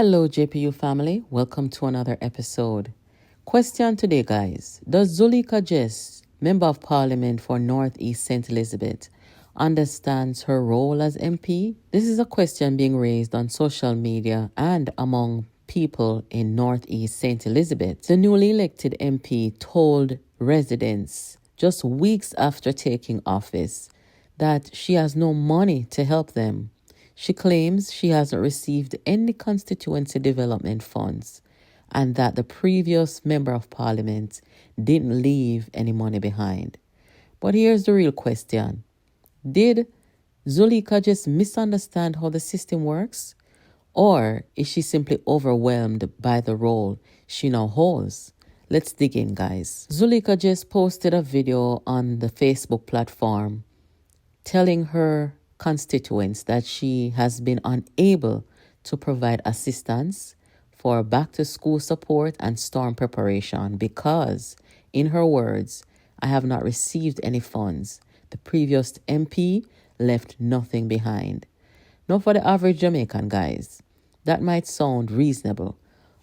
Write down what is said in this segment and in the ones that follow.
Hello, JPU family. Welcome to another episode. Question today, guys. Does Zulika Jess, Member of Parliament for Northeast St. Elizabeth, understands her role as MP? This is a question being raised on social media and among people in Northeast St. Elizabeth. The newly elected MP told residents just weeks after taking office that she has no money to help them. She claims she hasn't received any constituency development funds and that the previous Member of Parliament didn't leave any money behind. But here's the real question. Did Zulika just misunderstand how the system works? Or is she simply overwhelmed by the role she now holds? Let's dig in, guys. Zulika just posted a video on the Facebook platform telling her constituents that she has been unable to provide assistance for back-to-school support and storm preparation because, in her words, I have not received any funds. The previous MP left nothing behind. Now, for the average Jamaican, guys, that might sound reasonable,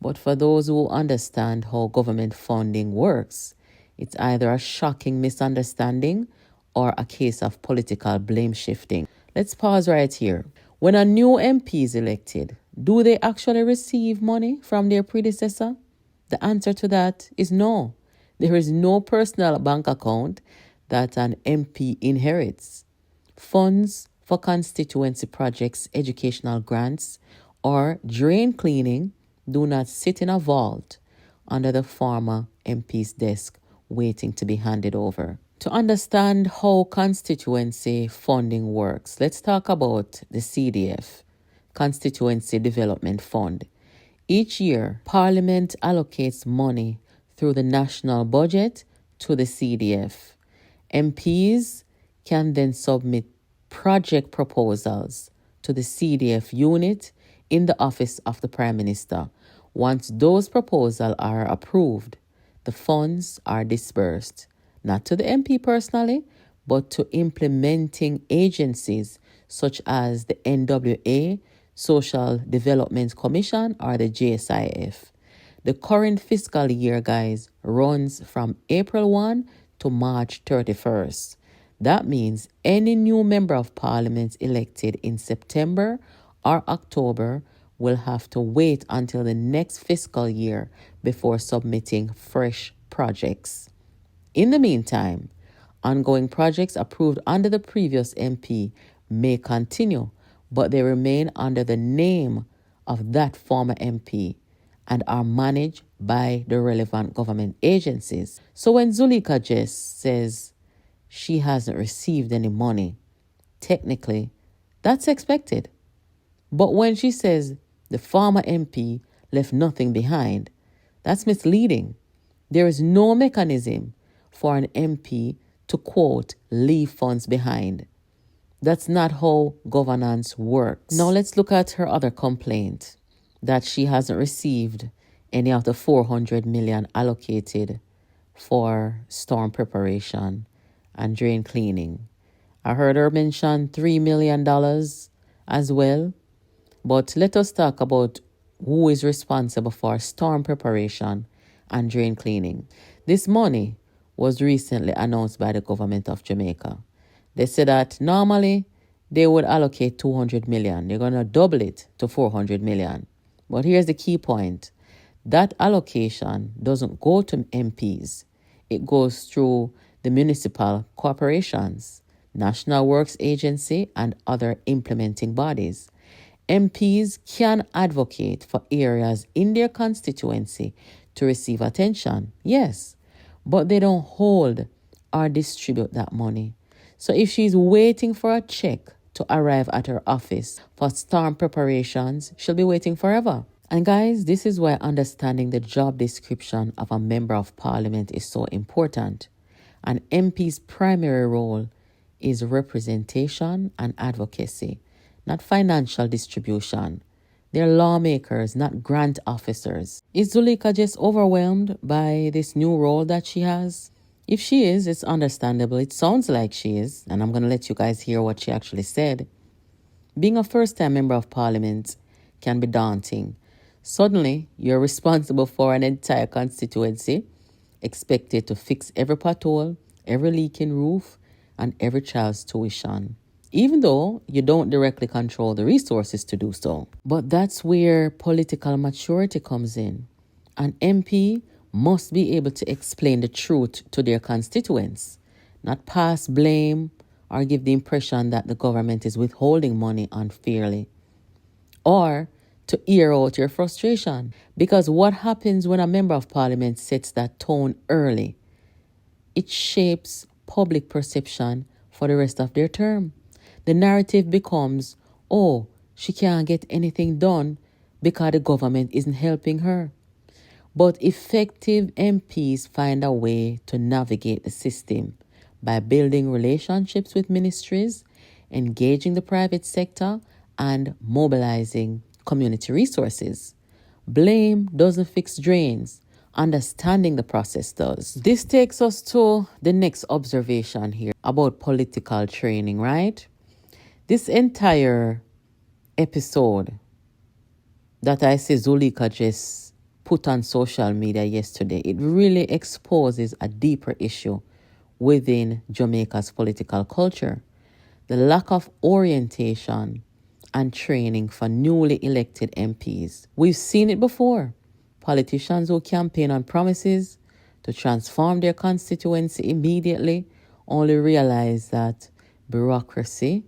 but for those who understand how government funding works, it's either a shocking misunderstanding or a case of political blame shifting. Let's pause right here. When a new MP is elected, do they actually receive money from their predecessor? The answer to that is no. There is no personal bank account that an MP inherits. Funds for constituency projects, educational grants, or drain cleaning do not sit in a vault under the former MP's desk waiting to be handed over. To understand how constituency funding works, let's talk about the CDF, Constituency Development Fund. Each year, Parliament allocates money through the national budget to the CDF. MPs can then submit project proposals to the CDF unit in the office of the Prime Minister. Once those proposals are approved, the funds are disbursed, not to the MP personally, but to implementing agencies such as the NWA, Social Development Commission, or the JSIF. The current fiscal year, guys, runs from April 1 to March 31st. That means any new Member of Parliament elected in September or October will have to wait until the next fiscal year before submitting fresh projects. In the meantime, ongoing projects approved under the previous MP may continue, but they remain under the name of that former MP and are managed by the relevant government agencies. So when Zulika Jess says she hasn't received any money, technically, that's expected. But when she says the former MP left nothing behind, that's misleading. There is no mechanism for an MP to, quote, leave funds behind. That's not how governance works. Now let's look at her other complaint, that she hasn't received any of the 400 million allocated for storm preparation and drain cleaning. I heard her mention $3 million as well. But let us talk about who is responsible for storm preparation and drain cleaning. This money was recently announced by the government of Jamaica. They said that normally they would allocate 200 million. They're going to double it to 400 million. But here's the key point. That allocation doesn't go to MPs. It goes through the municipal corporations, National Works Agency, and other implementing bodies. MPs can advocate for areas in their constituency to receive attention, yes, but they don't hold or distribute that money. So if she's waiting for a check to arrive at her office for storm preparations, she'll be waiting forever. And guys, this is why understanding the job description of a Member of Parliament is so important. An MP's primary role is representation and advocacy, not financial distribution. They're lawmakers, not grant officers. Is Zulika just overwhelmed by this new role that she has? If she is, it's understandable. It sounds like she is, and I'm going to let you guys hear what she actually said. Being a first-time Member of Parliament can be daunting. Suddenly, you're responsible for an entire constituency, expected to fix every pothole, every leaking roof, and every child's tuition, even though you don't directly control the resources to do so. But that's where political maturity comes in. An MP must be able to explain the truth to their constituents, not pass blame or give the impression that the government is withholding money unfairly, or to air out your frustration. Because what happens when a member of parliament sets that tone early? It shapes public perception for the rest of their term. The narrative becomes, oh, she can't get anything done because the government isn't helping her. But effective MPs find a way to navigate the system by building relationships with ministries, engaging the private sector, and mobilizing community resources. Blame doesn't fix drains. Understanding the process does. This takes us to the next observation here about political training, right? This entire episode that I see Zulika Jess put on social media yesterday, it really exposes a deeper issue within Jamaica's political culture. The lack of orientation and training for newly elected MPs. We've seen it before. Politicians who campaign on promises to transform their constituency immediately only realize that bureaucracy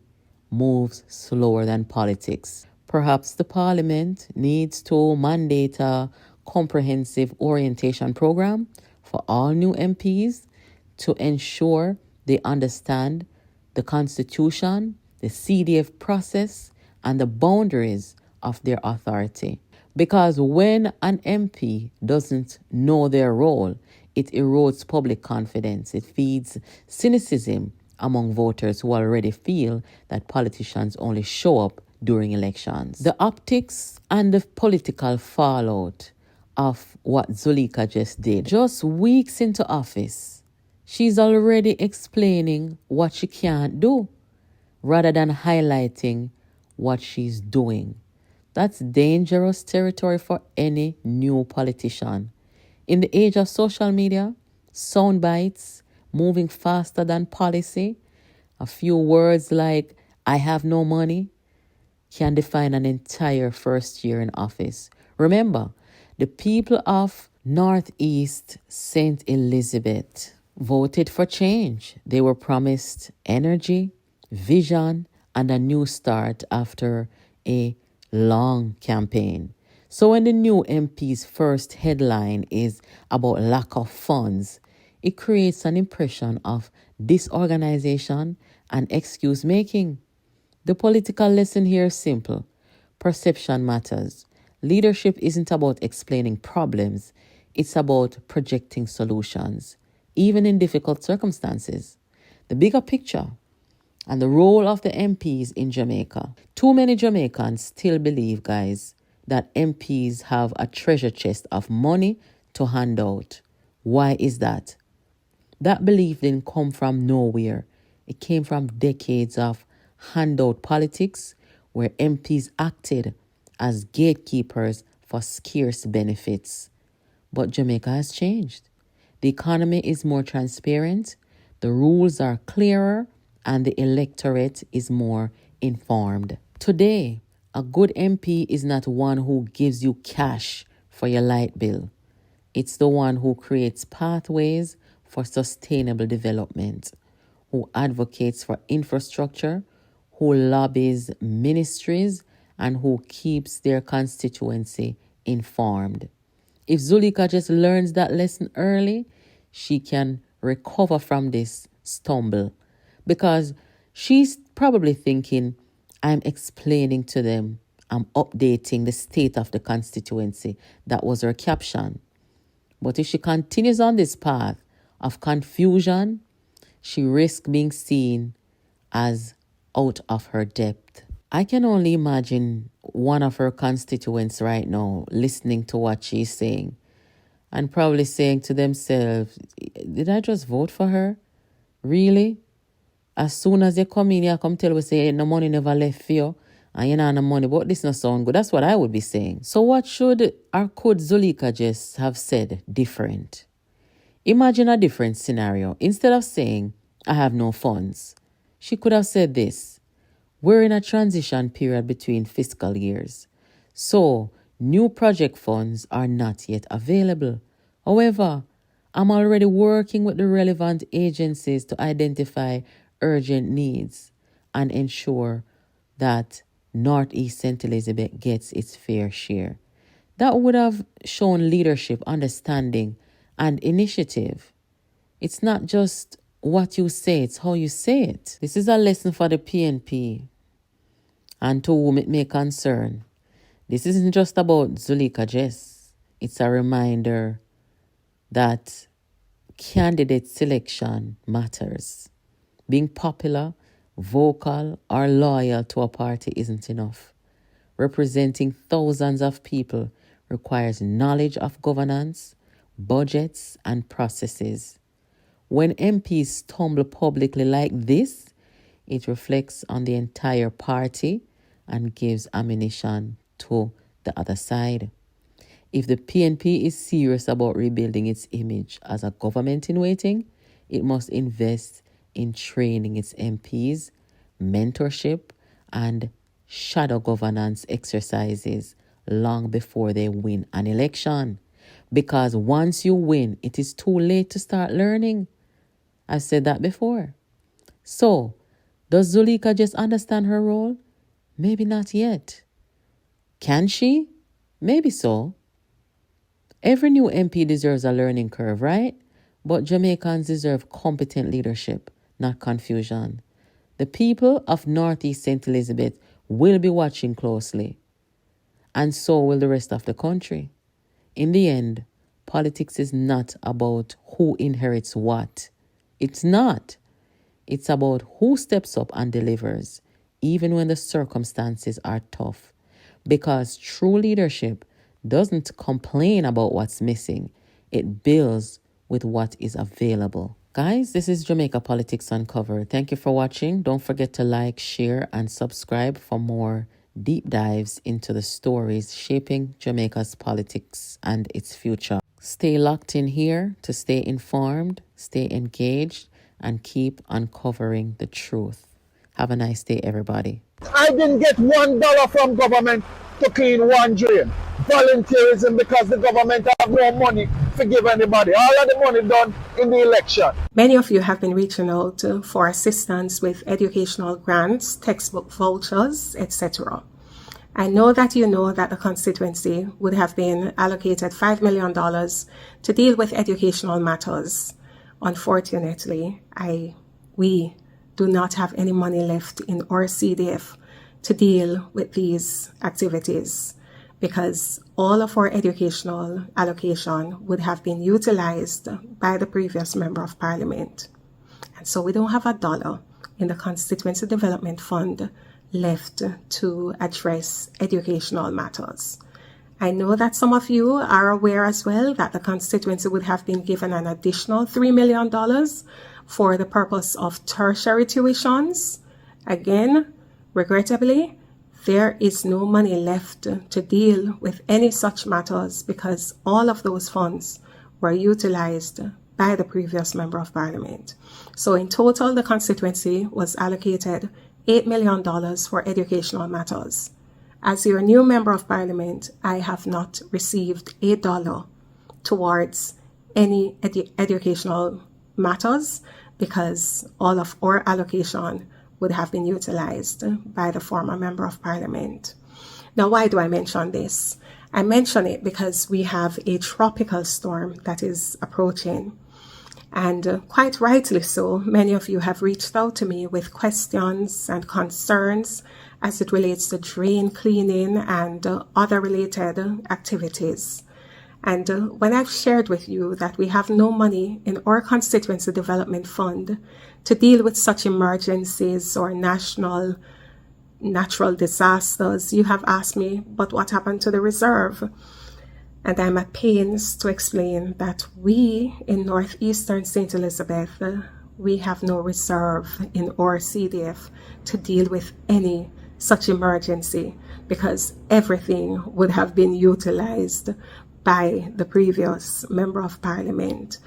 moves slower than politics. Perhaps the parliament needs to mandate a comprehensive orientation program for all new MPs to ensure they understand the Constitution, the CDF process, and the boundaries of their authority. Because when an MP doesn't know their role, it erodes public confidence. It feeds cynicism among voters who already feel that politicians only show up during elections. The optics and the political fallout of what Zulika just did. Just weeks into office, she's already explaining what she can't do rather than highlighting what she's doing. That's dangerous territory for any new politician. In the age of social media, sound bites, moving faster than policy, a few words like, I have no money, can define an entire first year in office. Remember, the people of Northeast St. Elizabeth voted for change. They were promised energy, vision, and a new start after a long campaign. So when the new MP's first headline is about lack of funds, it creates an impression of disorganization and excuse making. The political lesson here is simple. Perception matters. Leadership isn't about explaining problems. It's about projecting solutions, even in difficult circumstances. The bigger picture and the role of the MPs in Jamaica. Too many Jamaicans still believe, guys, that MPs have a treasure chest of money to hand out. Why is that? That belief didn't come from nowhere. It came from decades of handout politics where MPs acted as gatekeepers for scarce benefits. But Jamaica has changed. The economy is more transparent, the rules are clearer, and the electorate is more informed. Today, a good MP is not one who gives you cash for your light bill. It's the one who creates pathways for sustainable development, who advocates for infrastructure, who lobbies ministries, and who keeps their constituency informed. If Zulika just learns that lesson early, she can recover from this stumble, because she's probably thinking, I'm explaining to them, I'm updating the state of the constituency. That was her caption. But if she continues on this path of confusion, she risks being seen as out of her depth. I can only imagine one of her constituents right now listening to what she's saying and probably saying to themselves, did I just vote for her? Really? As soon as they come in here, come tell us, say, no money never left for you. And you know, no money, but this not sound good. That's what I would be saying. So what should or could Zulika Jess have said different? Imagine a different scenario. Instead of saying, I have no funds, she could have said this: we're in a transition period between fiscal years, so new project funds are not yet available. However, I'm already working with the relevant agencies to identify urgent needs and ensure that Northeast St. Elizabeth gets its fair share. That would have shown leadership, understanding, and initiative. It's not just what you say, it's how you say it. This is a lesson for the PNP and to whom it may concern. This isn't just about Zulika Jess. It's a reminder that candidate selection matters. Being popular, vocal, or loyal to a party isn't enough. Representing thousands of people requires knowledge of governance, budgets, and processes. When MPs stumble publicly like this, it reflects on the entire party and gives ammunition to the other side. If the PNP is serious about rebuilding its image as a government in waiting, it must invest in training its MPs, mentorship, and shadow governance exercises long before they win an election. Because once you win, it is too late to start learning. I've said that before. So, does Zulika just understand her role? Maybe not yet. Can she? Maybe so. Every new MP deserves a learning curve, right? But Jamaicans deserve competent leadership, not confusion. The people of Northeast St. Elizabeth will be watching closely, and so will the rest of the country. In the end, politics is not about who inherits what. It's not. It's about who steps up and delivers, even when the circumstances are tough. Because true leadership doesn't complain about what's missing. It builds with what is available. Guys, this is Jamaica Politics Uncovered. Thank you for watching. Don't forget to like, share, and subscribe for more deep dives into the stories shaping Jamaica's politics and its future. Stay locked in here to stay informed, stay engaged, and keep uncovering the truth. Have a nice day, everybody. I didn't get $1 from government to clean one drain. Volunteerism, because the government have no money to give anybody. All of the money done in the election. Many of you have been reaching out for assistance with educational grants, textbook vouchers, etc. I know that you know that the constituency would have been allocated $5 million to deal with educational matters. Unfortunately, we do not have any money left in our CDF to deal with these activities, because all of our educational allocation would have been utilized by the previous Member of Parliament. And so we don't have a dollar in the Constituency Development Fund left to address educational matters. I know that some of you are aware as well that the constituency would have been given an additional $3 million for the purpose of tertiary tuitions. Again, regrettably, there is no money left to deal with any such matters because all of those funds were utilized by the previous Member of Parliament. So in total, the constituency was allocated $8 million for educational matters. As your new Member of Parliament, I have not received $1 towards any educational matters because all of our allocation would have been utilized by the former Member of Parliament. Now, why do I mention this? I mention it because we have a tropical storm that is approaching. And quite rightly so, many of you have reached out to me with questions and concerns as it relates to drain cleaning and other related activities. And when I've shared with you that we have no money in our Constituency Development Fund to deal with such emergencies or national natural disasters, you have asked me, but what happened to the reserve? And I'm at pains to explain that we in Northeastern St. Elizabeth, we have no reserve in our CDF to deal with any such emergency, because everything would have been utilized by the previous Member of Parliament.